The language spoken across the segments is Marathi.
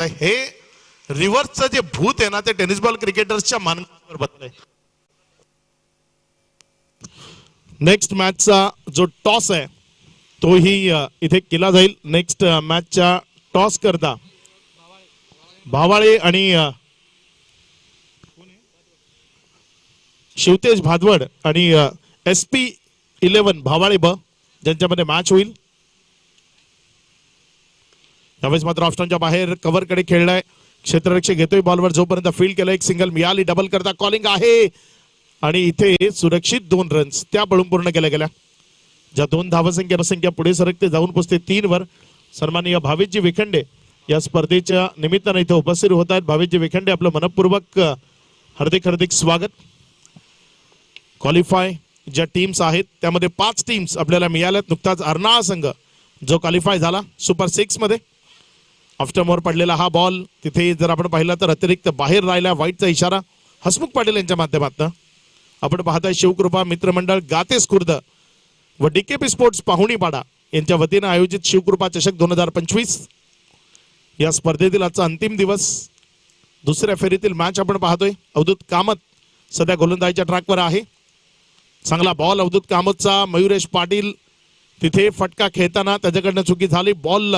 हे रिव्हर्सचं जे भूत आहे ना ते टेनिस बॉल क्रिकेटर्सच्या मानकावर बसलंय. नेक्स्ट मॅचचा जो टॉस आहे तोही इथे केला जाईल. नेक्स्ट मॅचच्या टॉस करता भावाळे आणि शिवतेज भादवड आणि SP11 भावाळे ब ज्यांच्यामध्ये मॅच होईल. त्यावेळेस मात्र ऑप्शनच्या बाहेर कव्हरकडे खेळलाय. क्षेत्ररक्षक घेतोय बॉलवर, जोपर्यंत फील्ड केलं एक सिंगल मिळाली. डबल करता कॉलिंग आहे आणि इथे सुरक्षित 2 रन्स त्या पळून पूर्ण केल्या गेल्या. ज्या 2 धावसंख्या पुढे सरकते जाऊन पोचते 3 वर. सन्माननीय भावेशजी विखंडे या स्पर्धेच्या निमित्तानं इथे उपस्थित होत आहेत. भावेशजी विखंडे आपलं मनपूर्वक हार्दिक हार्दिक स्वागत. क्वालिफाय ज्या टीम्स आहेत त्यामध्ये 5 टीम्स आपल्याला मिळाल्यात. नुकताच अर्नाळा संघ जो क्वालिफाय झाला सुपर 6 मध्ये. आफ्टरमोर पडलेला हा बॉल तिथे जर आपण पाहिला तर अतिरिक्त बाहेर राहिला. वाईटचा इशारा हसमुख पाटील यांच्या माध्यमातून. आपण पाहताय शिवकृपा मित्रमंडळ गातेस खुर्द व DKP स्पोर्ट्स पाहुणीपाडा यांच्या वतीनं आयोजित शिवकृपा चषक 2025 या स्पर्धेतील आजचा अंतिम दिवस. दुसऱ्या फेरीतील मॅच आपण पाहतोय. अवधूत कामत सध्या गोलंदाजीच्या ट्रॅकवर आहे. चांगला बॉल अवधूत कामतचा. मयुरेश पाटील तिथे फटका खेळताना त्याच्याकडनं चुकी झाली. बॉल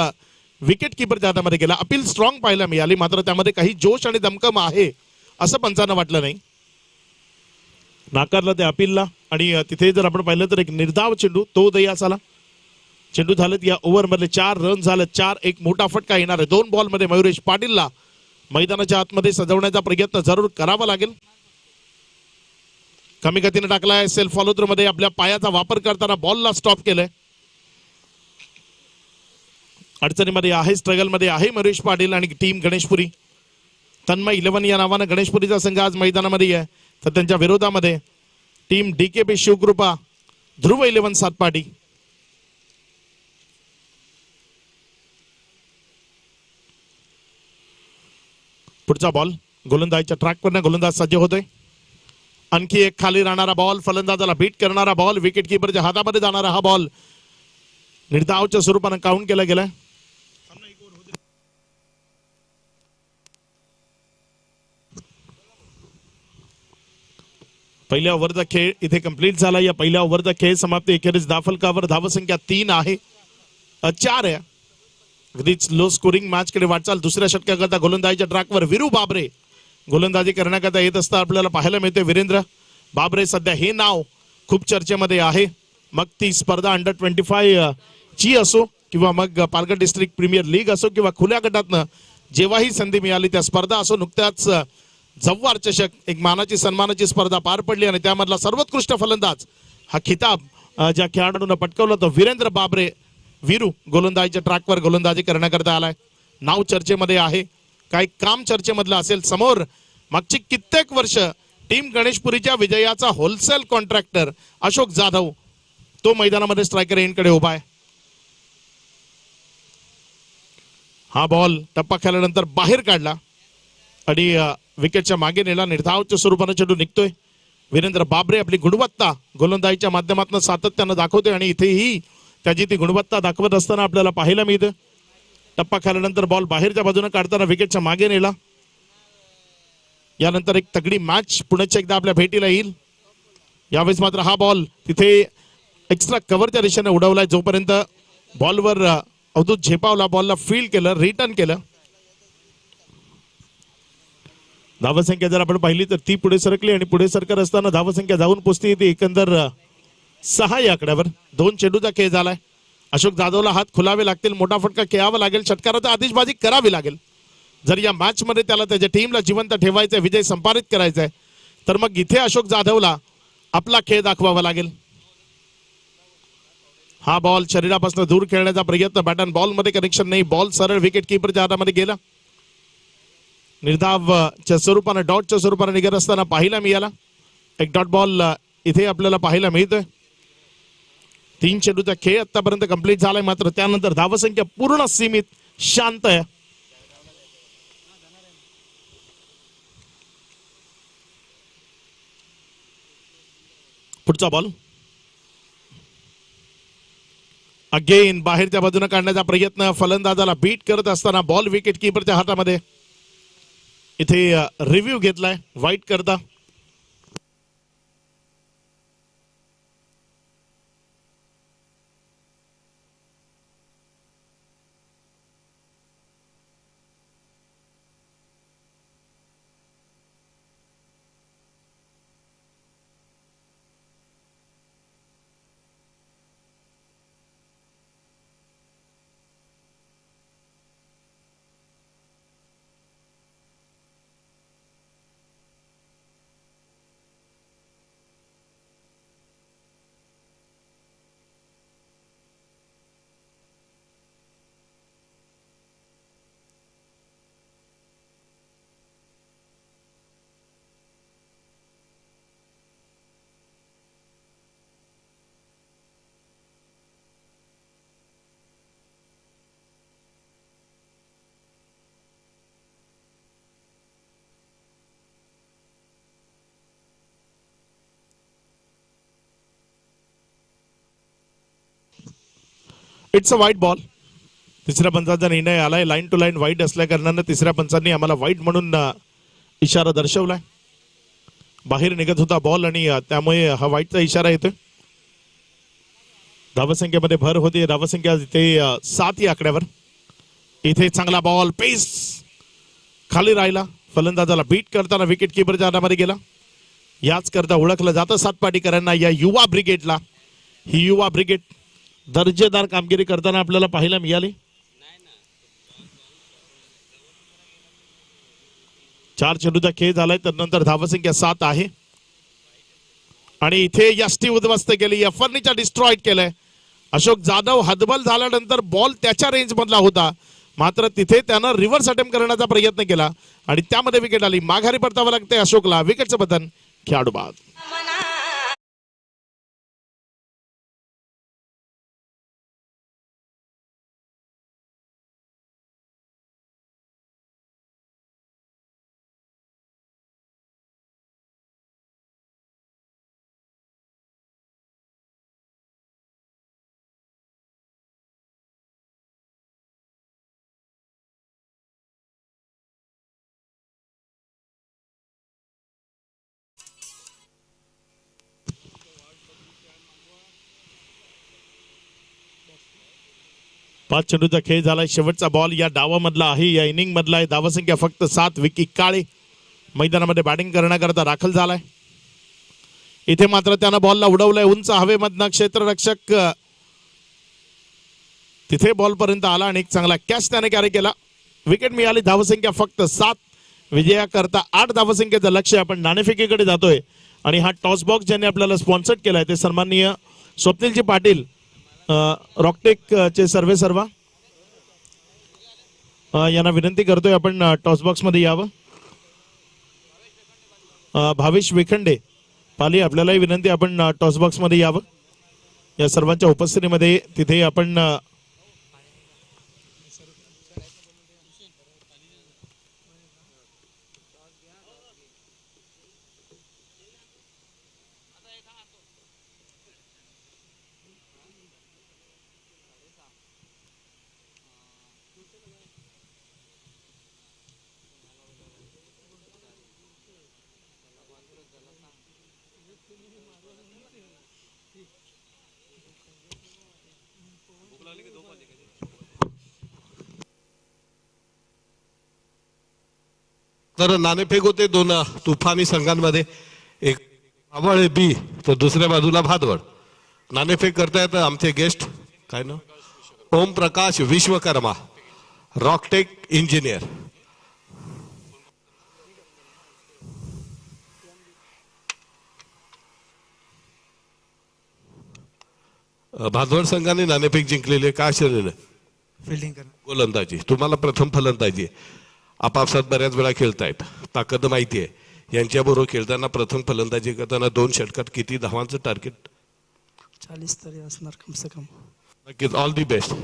विकेट किपरच्या हातामध्ये गेला. अपील स्ट्रॉंग पाहायला मिळाली, मात्र त्यामध्ये काही जोश आणि दमकम आहे असं पंचांना वाटलं नाही. नाकारलं ते अपीलला. आणि तिथे जर आपण पाहिलं तर एक निर्धाव चेंडू तो दयास आला. चेंडू झालेत या ओव्हरमध्ये 4 रन झाले. 4 एक मोठा फटका येणार आहे. 2 बॉलमध्ये मयुरेश पाटीलला मैदानाच्या आतमध्ये सजवण्याचा प्रयत्न जरूर करावा लागेल. कमी गतीने टाकलाय. सेल्फ फॉलो थ्रू मध्ये आपल्या पायाचा वापर करताना बॉलला स्टॉप केलंय. अडचणीमध्ये आहे, स्ट्रगल मध्ये आहे मयुरेश पाटील आणि टीम गणेशपुरी. तन्मय 11 या नावानं गणेशपुरीचा संघ आज मैदानामध्ये आहे. तर त्यांच्या विरोधामध्ये टीम DKP शिवकृपा ध्रुव 11 सातपाटी. पुढचा बॉल गोलंदाजीच्या ट्रॅकवर गोलंदाज सज्ज होतोय. आणखी एक खाली राहणारा बॉल, फलंदाजाला बीट करणारा बॉल, विकेट किपरच्या हातामध्ये जाणारा हा बॉल निर्धावच्या स्वरूपानं काउंट केला गेलाय. पहिल्या ओव्हरचा खेळ इथे कंप्लीट झाला. या पहिल्या ओव्हरचा खेळ समाप्ती एखेरीस धावफलकावर धावसंख्या 3 आहे, 4 आहे. अगदीच लो स्कोरिंग मॅच कडे वाटचाल. दुसऱ्या षटकाकरता गोलंदाजीच्या ट्रॅकवर वीरू बाबरे गोलंदाजी करण्याकरता येत असता आपल्याला पाहायला मिळते. वीरेंद्र बाबरे सध्या हे नाव खूप चर्चेमध्ये आहे. मग ती स्पर्धा अंडर 25 ची असो किंवा मग पालघर डिस्ट्रिक्ट प्रीमियर लीग असो किंवा खुल्या गटातनं जेव्हाही संधी मिळाली त्या स्पर्धा असो. नुकत्याच जव्हार चषक एक मानाची सन्मानाची स्पर्धा पार पडली आणि त्यामधला सर्वोत्कृष्ट फलंदाज हा खिताब ज्या खेळाडूंना पटकावला तो वीरेंद्र बाबरे वीरू गोलंदाजीच्या ट्रॅकवर गोलंदाजी करण्याकरता आलाय. नाव चर्चेमध्ये आहे. काय काम चर्चेमधलं असेल. समोर मागची कित्येक वर्ष टीम गणेशपुरीच्या विजयाचा होलसेल कॉन्ट्रॅक्टर अशोक जाधव तो मैदानामध्ये स्ट्रायकर एंडकडे उभा आहे. हा बॉल टप्पा खेळल्यानंतर बाहेर काढला आणि विकेटच्या मागे नेला. निर्धावच्या स्वरूपाने चेंडू निघतोय. वीरेंद्र बाबरे आपली गुणवत्ता गोलंदाजीच्या माध्यमातून सातत्यानं दाखवते आणि इथेही त्याची ती गुणवत्ता दाखवत असताना आपल्याला पाहायला मिळतं. टप्पा खेळल्यानंतर बॉल बाहेरच्या बाजूने काढताना विकेटच्या मागे नेला. यानंतर एक तगडी मॅच पुण्याच्या एकदा आपल्या भेटीला येईल. यावेळेस मात्र हा बॉल तिथे एक्स्ट्रा कव्हरच्या दिशेने उडवलाय. जोपर्यंत बॉलवर अवधूत झेपावला, बॉलला फील्ड केलं, रिटर्न केलं. धावसंख्या जर आपण पाहिली तर ती पुढे सरकली आणि पुढे सरकत असताना धावसंख्या जाऊन पोचते ती एकंदर 6 या आकड्यावर. 2 चेंडूचा खेळ झालाय. अशोक जाधवला हात खुलावे लागतील, मोठा फटका खेळावा लागेल, षटकाराचा आतिषबाजी करावी लागेल. जर या मॅच मध्ये त्याला त्याच्या टीमला जिवंत ठेवायचंय, विजय संपादित करायचा आहे, तर मग इथे अशोक जाधवला आपला खेळ दाखवावा लागेल. हा बॉल शरीरापासून दूर खेळण्याचा प्रयत्न. बॅट अँड बॉल मध्ये कनेक्शन नाही. बॉल सरळ विकेट किपरच्या हातामध्ये गेला. निर्धावच्या स्वरूपाने डॉटच्या स्वरूपाने निघत असताना पाहायला मिळाला. एक डॉट बॉल इथे आपल्याला पाहायला मिळतोय. 3 चेंडूचा खेळ आतापर्यंत कंप्लीट झालाय, मात्र त्यानंतर धावसंख्या पूर्ण सीमित शांत आहे. पुढचा बॉल अगेन बाहेरच्या बाजूने काढण्याचा प्रयत्न, फलंदाजाला बीट करत असताना बॉल विकेट कीपरच्या हातामध्ये. इथे रिव्ह्यू घेतलाय वाईट करता. इट्स अ वाईट बॉल. तिसऱ्या पंचाचा निर्णय आलाय. लाईन टू लाईन वाईट असल्या कारणानं तिसऱ्या पंचांनी आम्हाला वाईट म्हणून इशारा दर्शवलाय. बाहेर निघत होता बॉल आणि त्यामुळे हा वाईटचा इशारा येतोय. धावसंख्येमध्ये भर होती. धावसंख्या इथे 7 या आकड्यावर. इथे चांगला बॉल पेस खाली राहिला. फलंदाजाला बीट करताना विकेट कीपरच्या हातामध्ये गेला. याच करता ओळखलं जातं सातपाटीकरांना, या युवा ब्रिगेडला. ही युवा ब्रिगेड दर्जेदार कामगिरी करताना आपल्याला पाहायला मिळाली. 4 चेंडूचा खेळ झालाय. त्यानंतर धावसंख्या 7 आहे. आणि इथे यष्टी उद्ध्वस्त केली, फर्निचर डिस्ट्रॉइड केलंय. अशोक जाधव हतबल झाल्यानंतर बॉल त्याच्या रेंज मधला होता, मात्र तिथे त्यानं रिव्हर्स अटेम्प्ट करण्याचा प्रयत्न केला आणि त्यामध्ये विकेट आली. माघारी परतावं लागते अशोकला. विकेटचं बटन खेळाडू बाद. पाच चेंडूचा खेळ झालाय. शेवटचा बॉल या डावामधला आहे, या इनिंग मधला आहे. धावसंख्या फक्त 7. विकी काळे मैदानामध्ये बॅटिंग करण्याकरता दाखल झालाय. इथे मात्र त्यानं बॉलला उडवलंय उंच हवेमधनं. क्षेत्ररक्षक तिथे बॉल पर्यंत आला आणि एक चांगला कॅच त्याने कॅरी केला. विकेट मिळाली. धावसंख्या फक्त 7. विजयाकरता 8 धावसंख्येचं लक्ष. आपण नाणेफेकीकडे जातोय आणि हा टॉस बॉक्स ज्यांनी आपल्याला स्पॉन्सर केलाय ते सन्माननीय स्वप्नीलजी पाटील, रॉकटेक चे सर्वेसर्वा, यांना विनंती करतोय आपण टॉस बॉक्स मध्ये यावं. भावेश वेखंडे पाली, आपल्यालाही विनंती आपण टॉस बॉक्स मध्ये यावं. या सर्वांच्या उपस्थितीमध्ये तिथे आपण तर नाणेफेक होते 2 तुफानी संघांमध्ये. एक आवाळे बी तर दुसऱ्या बाजूला भादवड. नाणेफेक करतायत आमचे गेस्ट, काय ना, ओम प्रकाश विश्वकर्मा, रॉकटेक इंजिनियर. भादवड संघाने नाणेफेक जिंकलेले. का आश्चर्य? फिल्डिंग करा. गोलंदाजी. तुम्हाला प्रथम फलंदाजी. आपापसात बऱ्याच वेळा खेळतायत, ताकद माहिती आहे. यांच्याबरोबर खेळताना प्रथम फलंदाजी करताना 2 षटकात किती धावांचं टार्गेट? 40 तरी असणार कम से कम. नक्कीच. All the best.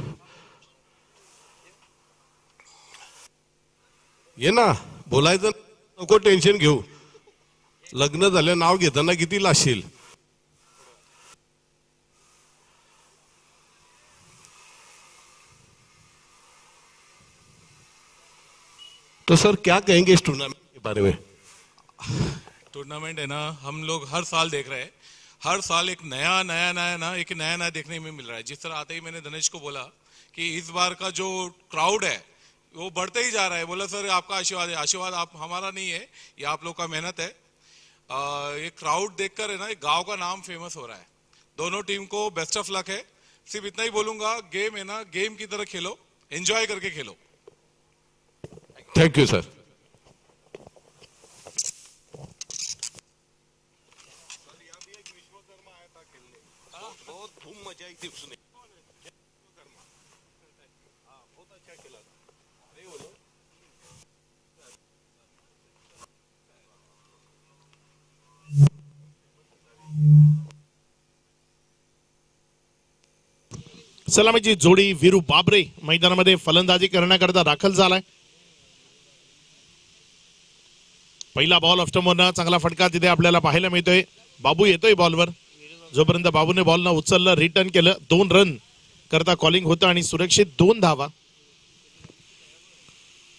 ये ना, बोलायचं नको, टेन्शन घेऊ. लग्न झालं नाव घेताना किती लाशील. तो सर क्या कहेंगे इस टूर्नामेंट के बारे में? टूर्नामेंट है ना, हम लोग हर साल देख रहे हैं। हर साल एक नया देखने में मिल रहा है। जिस तरह आते ही मैंने दिनेश को बोला कि इस बार का जो क्राउड है वो बढ़ते ही जा रहा है। बोला सर आपका आशीर्वाद है, आशीर्वाद आप हमारा नहीं है, ये आप लोग का मेहनत है। ये क्राउड देखकर है ना, एक गांव का नाम फेमस हो रहा है। दोनों टीम को बेस्ट ऑफ लक है। सिर्फ इतना ही बोलूंगा, गेम है ना, गेम की तरह खेलो, एंजॉय करके खेलो। Thank you sir. बहुत धूम मजा आई थी उसने। बहुत अच्छा खेला था। नहीं बोलो। सलामीची जोडी वीरू बाबरे मैदानामध्ये फलंदाजी करण्याकरता दाखल झालाय. पहिला बॉल ऑफ्टमोरनं चांगला फटका तिथे आपल्याला पाहायला मिळतोय. बाबू येतोय बॉलवर. जोपर्यंत बाबूने बॉल न उचललं, रिटर्न केलं, 2 रन करता कॉलिंग होतं आणि सुरक्षित 2 धावा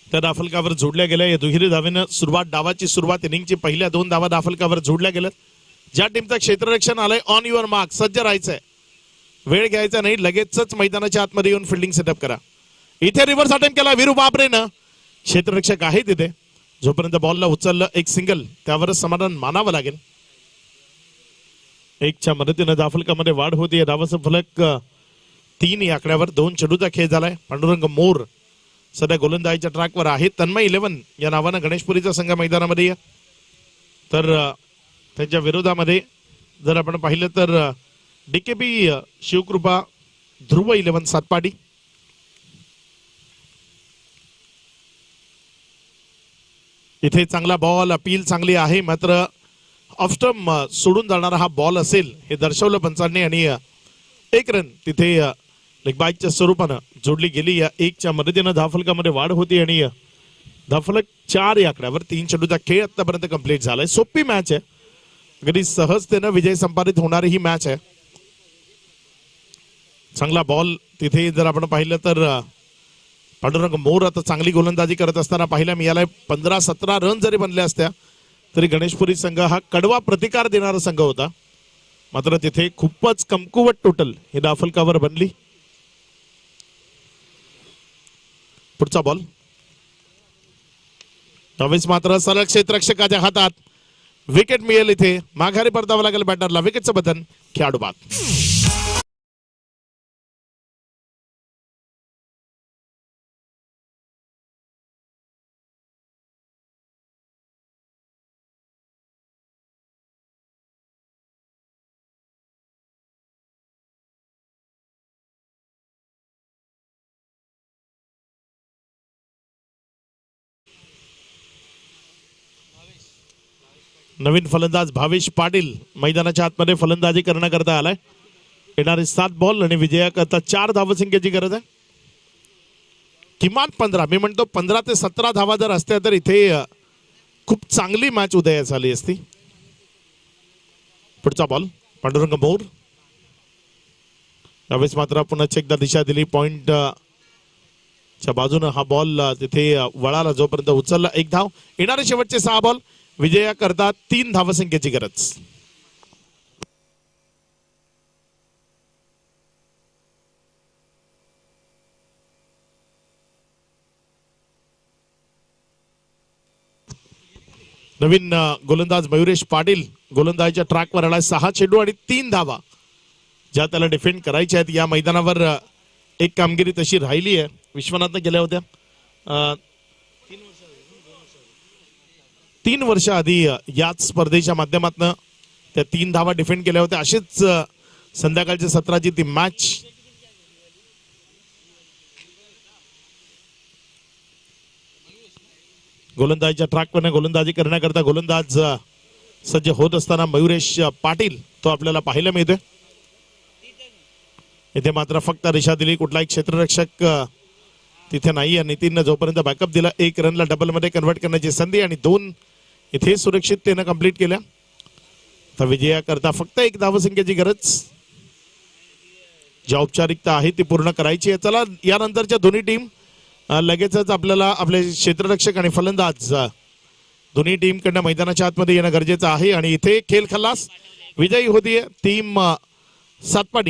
त्या दाफलकावर जोडल्या गेल्या. या दुहेरी धावेनं डावाची सुरुवात, इनिंगची पहिल्या 2 धावा दाफलकावर जोडल्या गेल्या. ज्या टीमचं क्षेत्ररक्षण आलंय, ऑन युअर मार्क, सज्ज राहायचंय, वेळ घ्यायचा नाही, लगेचच मैदानाच्या आतमध्ये येऊन फिल्डिंग सेटअप करा. इथे रिव्हर्स अटेम्प्ट केला वीरू बाबरेनं. क्षेत्ररक्षक आहे तिथे. जोपर्यंत बॉलला उचललं, एक सिंगल, त्यावरच समाधान मानावं लागेल. 1च्या मदतीनं दाफलकामध्ये वाढ होती. धावाचं फलक 3 या आकड्यावर. 2 चेंडूचा खेळ झालाय. पांडुरंग मोर सध्या गोलंदाजीच्या ट्रॅकवर आहे. तन्मय 11 या नावानं गणेशपुरीचा संघ मैदानामध्ये आहे. तर त्यांच्या विरोधामध्ये जर आपण पाहिलं तर डीकेपी शिवकृपा, ध्रुव 11 सातपाडी. इथे चांगला बॉल, अपील चांगली आहे, मात्र ऑफस्टम सोडून जाणारा हा बॉल असेल हे दर्शवलं पंचांनी आणि 1 रन तिथे लेगबाईच्या स्वरूपानं जोडली गेली. या 1च्या मदतीनं धाफलकामध्ये वाढ होती आणि धाफलक 4 या आकड्यावर. 3 चेंडूचा खेळ आतापर्यंत कंप्लीट झालाय. सोपी मॅच आहे, अगदी सहजतेनं विजय संपादित होणारी ही मॅच आहे. चांगला बॉल तिथे जर आपण पाहिलं तर पांडुरंग मोर आता चांगली गोलंदाजी करत असताना पाहायला मिळालाय. 15-17 रन जरी बनले असत्या तरी गणेशपुरी संघ हा कडवा प्रतिकार देणारा संघ होता. मात्र तिथे खूपच कमकुवत टोटल ही दाफलकावर बनली. पुढचा बॉल त्यावेळेस मात्र सरळ क्षेत्ररक्षकाच्या हातात विकेट मिळेल. इथे माघारी परतावं लागेल बॅटरला. विकेटचं बटन खेळाडू बाद. नवीन फलंदाज भावेश पाटील मैदानाच्या आतमध्ये फलंदाजी करण्याकरता आलाय. येणारे 7 बॉल आणि विजयाकरता 4 धावसंख्येची गरज आहे. किमान 15, मी म्हणतो 15 ते 17 धावा जर असत्या तर इथे खूप चांगली मॅच उदयास आली असती. पुढचा बॉल पांडुरंग मोर. यावेळेस मात्र पुन्हा एकदा दिशा दिली. पॉइंट च्या बाजूने हा बॉल तिथे वळाला. जोपर्यंत उचलला 1 धाव. येणारे शेवटचे 6 बॉल विजया करता 3 धावसंख्येची गरज. नवीन गोलंदाज मयुरेश पाटील गोलंदाजीच्या ट्रॅकवर आलाय. 6 चेंडू आणि 3 धावा ज्या त्याला डिफेंड करायच्या आहेत. या मैदानावर एक कामगिरी तशी राहिली आहे. विश्वनाथनं केल्या होत्या 3 वर्ष आधी याच स्पर्धेच्या माध्यमातून त्या 3 धावा डिफेंड केल्या होत्या. अशीच संध्याकाळच्या सत्राची ती मॅच. गोलंदाजीच्या ट्रॅकवर गोलंदाजी करण्याकरता गोलंदाज सज्ज होत असताना मयुरेश पाटील तो आपल्याला पाहायला मिळतोय. इथे मात्र फक्त दिशा दिली. कुठलाही क्षेत्ररक्षक तिथे नाही. आणि नितीननं जोपर्यंत बॅकअप दिला 1 रनला डबल मध्ये कन्वर्ट करण्याची संधी आणि 2 इथे सुरक्षिततेनं कंप्लीट केल्या. तर विजया करता फक्त 1 धावसंख्येची गरज. ज्या औपचारिकता आहे ती पूर्ण करायची आहे. चला यानंतरच्या दोन्ही टीम लगेचच आपल्याला आपले क्षेत्ररक्षक आणि फलंदाज दोन्ही टीमकडनं मैदानाच्या आतमध्ये येणं गरजेचं आहे आणि इथे खेळ खल्लास विजयी होतीये टीम सातपाटी.